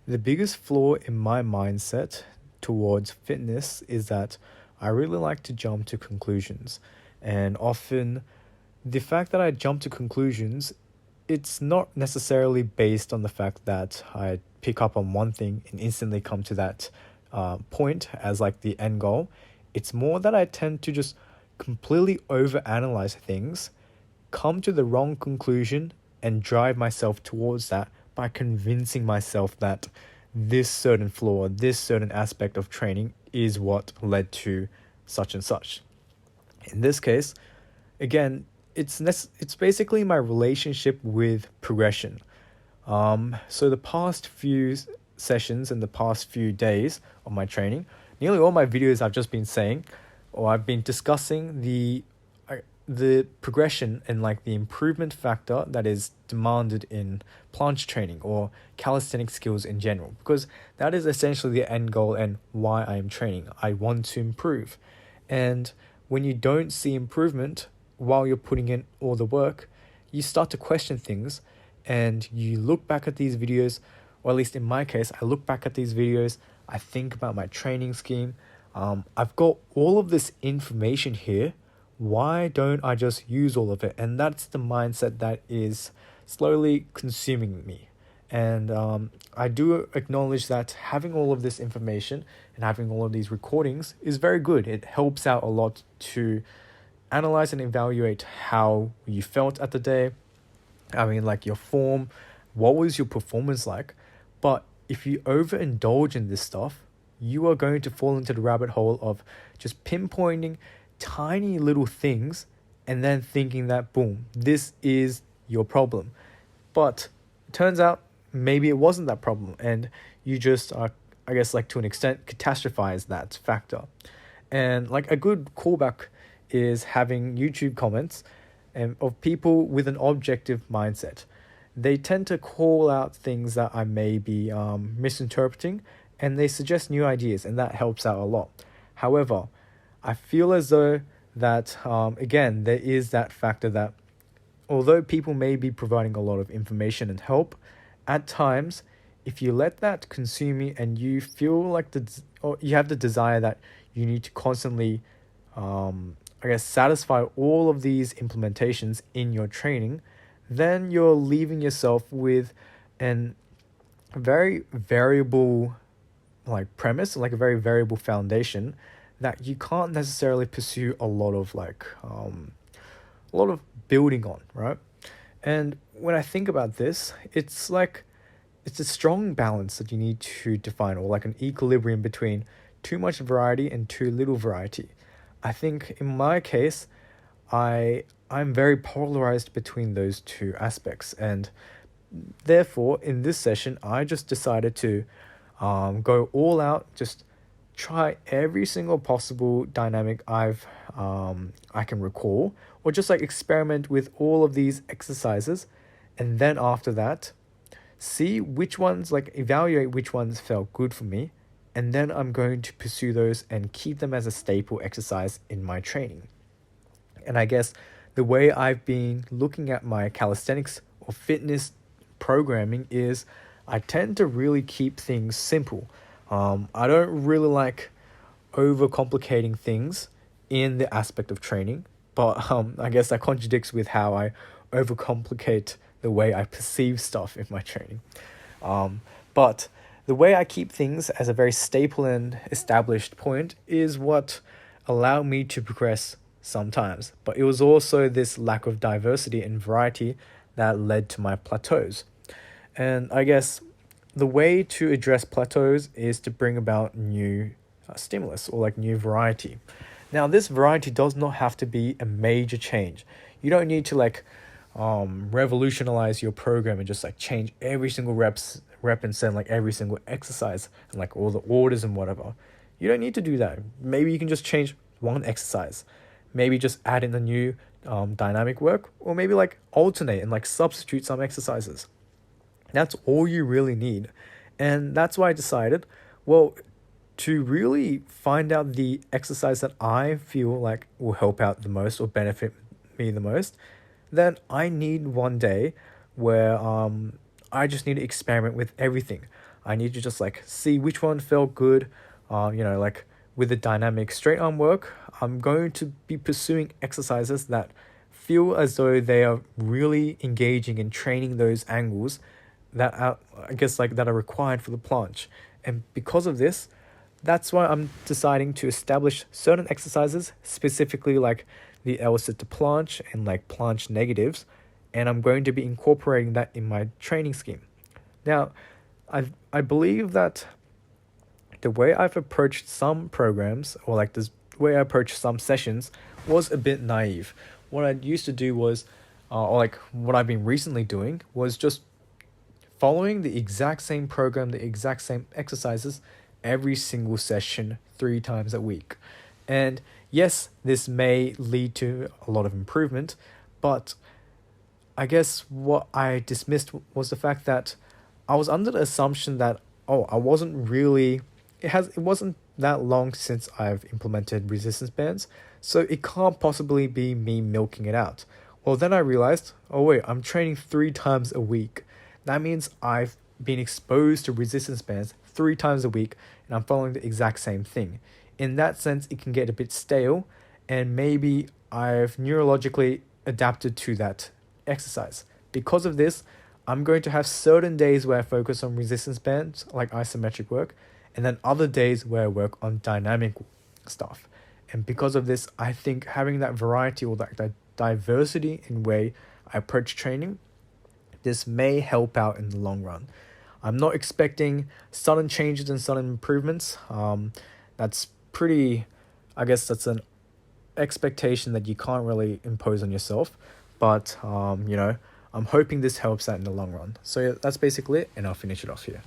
The biggest flaw in my mindset towards fitness is that I really like to jump to conclusions. And often, the fact that I jump to conclusions, it's not necessarily based on the fact that I pick up on one thing and instantly come to that point as like the end goal. It's more that I tend to just completely overanalyze things, come to the wrong conclusion, and drive myself towards that by convincing myself that this certain flaw, this certain aspect of training is what led to such and such. In this case, again, it's basically my relationship with progression. So the past few sessions and the past few days of my training, nearly all my videos I've just been saying, or I've been discussing the progression and like the improvement factor that is demanded in planche training or calisthenic skills in general, because that is essentially the end goal and why I am training. I want to improve. And when you don't see improvement while you're putting in all the work, you start to question things and you look back at these videos, or at least in my case, I look back at these videos, I think about my training scheme. I've got all of this information here. Why don't I just use all of it? And that's the mindset that is slowly consuming me. And I do acknowledge that having all of this information and having all of these recordings is very good. It helps out a lot to analyze and evaluate how you felt at the day. I mean, like your form, what was your performance like? But if you overindulge in this stuff, you are going to fall into the rabbit hole of just pinpointing tiny little things and then thinking that, boom, this is your problem. But it turns out maybe it wasn't that problem, and you just are, I guess, like to an extent, catastrophize that factor. And like a good callback is having YouTube comments and of people with an objective mindset. They tend to call out things that I may be misinterpreting, and they suggest new ideas, and that helps out a lot. However, I feel as though that, again, there is that factor that although people may be providing a lot of information and help, at times, if you let that consume you and you feel like or you have the desire that you need to constantly, I guess, satisfy all of these implementations in your training, then you're leaving yourself with an very variable like premise, like a very variable foundation that you can't necessarily pursue a lot of building on, right? And when I think about this, it's like it's a strong balance that you need to define, or like an equilibrium between too much variety and too little variety. I think in my case, I'm very polarized between those two aspects, and therefore in this session I just decided to go all out, just try every single possible dynamic I can recall, or just like experiment with all of these exercises, and then after that, see which ones, like evaluate which ones felt good for me, and then I'm going to pursue those and keep them as a staple exercise in my training. And I guess the way I've been looking at my calisthenics or fitness programming is I tend to really keep things simple. I don't really like overcomplicating things in the aspect of training, but I guess that contradicts with how I overcomplicate the way I perceive stuff in my training. But the way I keep things as a very staple and established point is what allowed me to progress sometimes. But it was also this lack of diversity and variety that led to my plateaus. And I guess the way to address plateaus is to bring about new stimulus, or like new variety. Now, this variety does not have to be a major change. You don't need to like revolutionize your program and just like change every single rep and send like every single exercise and like all the orders and whatever. You don't need to do that. Maybe you can just change one exercise. Maybe just add in a new dynamic work, or maybe like alternate and like substitute some exercises. That's all you really need. And that's why I decided, well, to really find out the exercise that I feel like will help out the most or benefit me the most, then I need one day where I just need to experiment with everything. I need to just like see which one felt good. Like with the dynamic straight arm work, I'm going to be pursuing exercises that feel as though they are really engaging in training those angles that are, I guess, like that are required for the planche. And because of this, that's why I'm deciding to establish certain exercises, specifically like the L sit to planche and like planche negatives, and I'm going to be incorporating that in my training scheme. Now, I believe that the way I've approached some programs, or like this way I approached some sessions, was a bit naive. What I used to do was, or like what I've been recently doing, was just following the exact same program, the exact same exercises every single session 3 times a week. And yes, this may lead to a lot of improvement, but I guess what I dismissed was the fact that I was under the assumption that I wasn't really it wasn't that long since I've implemented resistance bands, so it can't possibly be me milking it out. Well, then I realized, oh wait, I'm training 3 times a week. That means I've been exposed to resistance bands 3 times a week and I'm following the exact same thing. In that sense, it can get a bit stale, and maybe I've neurologically adapted to that exercise. Because of this, I'm going to have certain days where I focus on resistance bands, like isometric work, and then other days where I work on dynamic stuff. And because of this, I think having that variety, or that diversity in way I approach training, this may help out in the long run. I'm not expecting sudden changes and sudden improvements. That's pretty, I guess that's an expectation that you can't really impose on yourself. But, I'm hoping this helps out in the long run. So yeah, that's basically it, and I'll finish it off here.